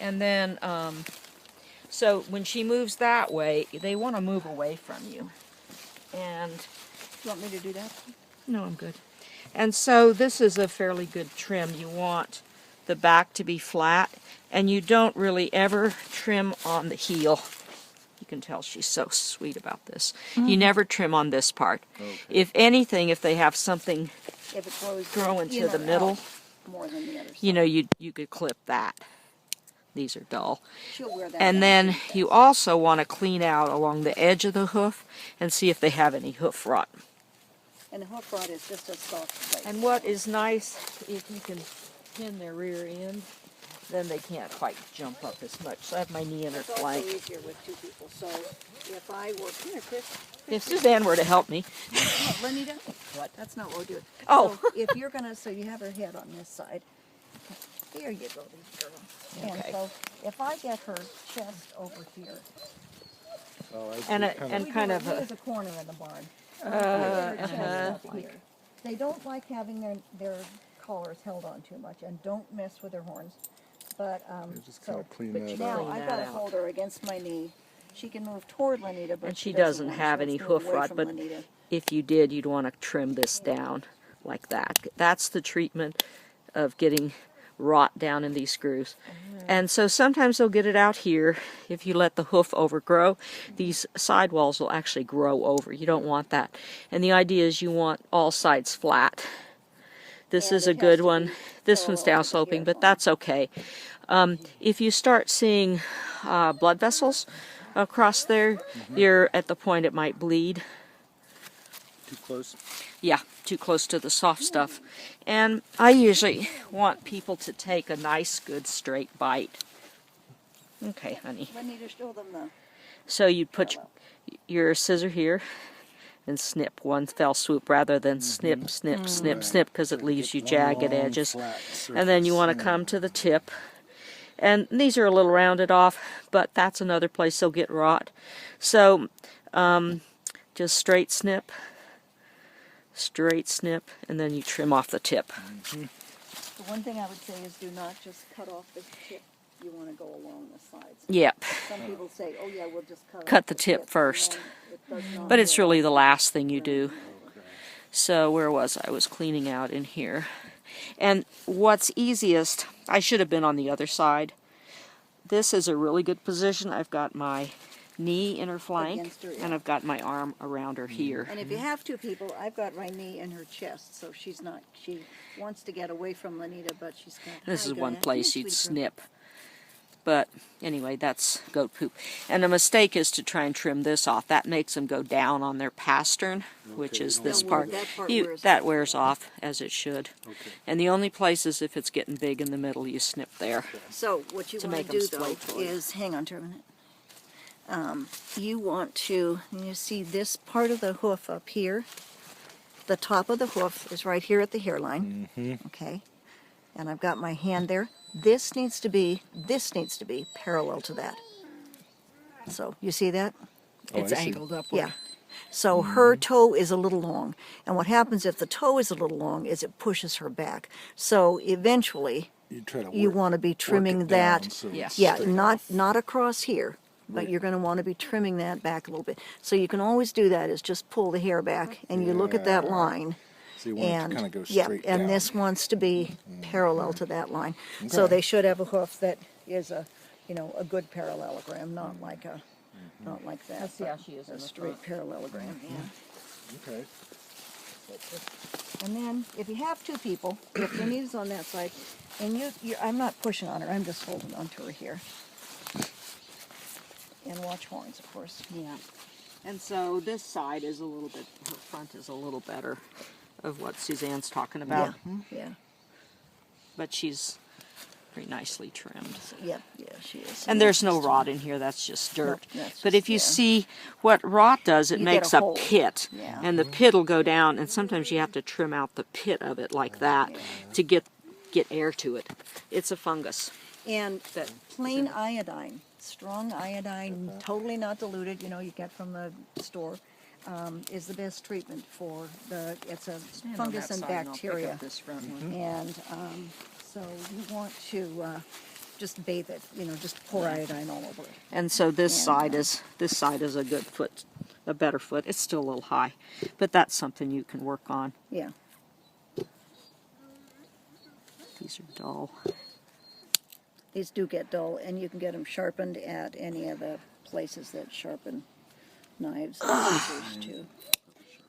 And then, so when she moves that way, they want to move away from you. And You want me to do that? no, I'm good. And so this is a fairly good trim. You want the back to be flat, and you don't really ever trim on the heel. You can tell she's so sweet about this. You never trim on this part. Okay. If anything, if they have something If it grows growing in to the or middle, out more than the other side. you know, you could clip that. These are dull. She'll wear that And down then pretty you fast. also want to clean out along the edge of the hoof and see if they have any hoof rot. And the hoof rod is just a soft place. And what is nice, if you can pin their rear end, then they can't quite jump up as much. So I have my knee in her It's also flank. easier with two people. So if I were, come here, Chris. If Suzanne were to help me. No, Lenita. What? That's not what we're doing. Oh. So if you're gonna, so you have her head on this side. There you go, this girl. And Okay. so if I get her chest over here, Oh, I see. And we kind do of it a, as a corner in the barn. Her chest up here. They don't like having their collars held on too much, and don't mess with their horns. But just kinda clean but that now out. I've Clean got that to out. hold her against my knee. She can move toward Lenita, but and she doesn't doesn't want- have she any wants to move hoof away rot, from but Lenita. if you did, you'd want to trim this down like that. That's the treatment of getting rot down in these grooves. And so sometimes they'll get it out here. If you let the hoof overgrow, these sidewalls will actually grow over. You don't want that. And the idea is you want all sides flat. This And is it a has good to one. be This one's parallel down to the sloping, hair but line. that's okay. If you start seeing blood vessels across there, you're at the point it might bleed. Too close. Yeah, too close to the soft stuff. And I usually want people to take a nice, good, straight bite. Okay, honey. Lenita, show them the. So you put your scissor here and snip one fell swoop rather than snip, snip, snip, Right. snip, because it So leaves you get one jagged long, edges. flat And then you surface. want to come to the tip. And these are a little rounded off, but that's another place they'll get rot. So just straight snip, and then you trim off the tip. The one thing I would say is do not just cut off the tip. You want to go along the sides. Yep. Some people say, "Oh yeah, we'll just cut Cut off the tip and first. then it does not But it's grow. really the last thing you do. So where was I? I was cleaning out in here. And what's easiest, I should have been on the other side. This is a really good position. I've got my knee in her flank, Against her, yeah. and I've got my arm around her here. And if you have two people, I've got my knee in her chest, so she's not. She wants to get away from Lenita, but she's got. This "Hi, is one Gaia. place Come you'd here, sweetie girl." snip. But anyway, that's goat poop. And the mistake is to try and trim this off. That makes them go down on their pastern, which Okay, is you this don't part. want that part You- wears that off. wears off, as it should. Okay. And the only place is if it's getting big in the middle, you snip there. So what you To want make to 'em do though straight for you. is, hang on to a minute. You want to, you see this part of the hoof up here. The top of the hoof is right here at the hairline. Okay, and I've got my hand there. This needs to be parallel to that. So you see that? Oh, It's I see. angled upward. Yeah. So her toe is a little long, and what happens if the toe is a little long is it pushes her back. So eventually, You try to you work- want to be work trimming it down that. so Yeah. it's Yeah, straight. not across here, but Right. you're going to want to be trimming that back a little bit. So you can always do that is just pull the hair back, and you look at that line. So you want it And to kind of go yeah, straight and down. this wants to be parallel to that line. So Okay. they should have a hoof that is a good parallelogram, not like that. see how but she is in a the straight parallelogram. Okay. And then if you have two people, if your knees on that side, and I'm not pushing on her, I'm just holding onto her here. And watch horns, of course. Yeah. And so this side is a little bit, her front is a little better of what Suzanne's talking about. Yeah. But she's pretty nicely trimmed. Yeah, she is. And there's no rot in here, that's just dirt. Nope, that's But just if you there. see what rot does, it You get makes a a hole. pit. Yeah. And the pit will go down, and sometimes you have to trim out the pit of it like that to get air to it. It's a fungus. And plain iodine, strong iodine, totally not diluted, you get from the store, is the best treatment for it's a fungus and bacteria. This front one. And so you want to just bathe it, you know, just pour iodine all over it. And so this And, side is a good foot, a better foot. It's still a little high, but that's something you can work on. Yeah. These are dull. These do get dull, and you can get them sharpened at any of the places that sharpen knives and scissors too.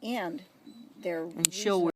And they're And she'll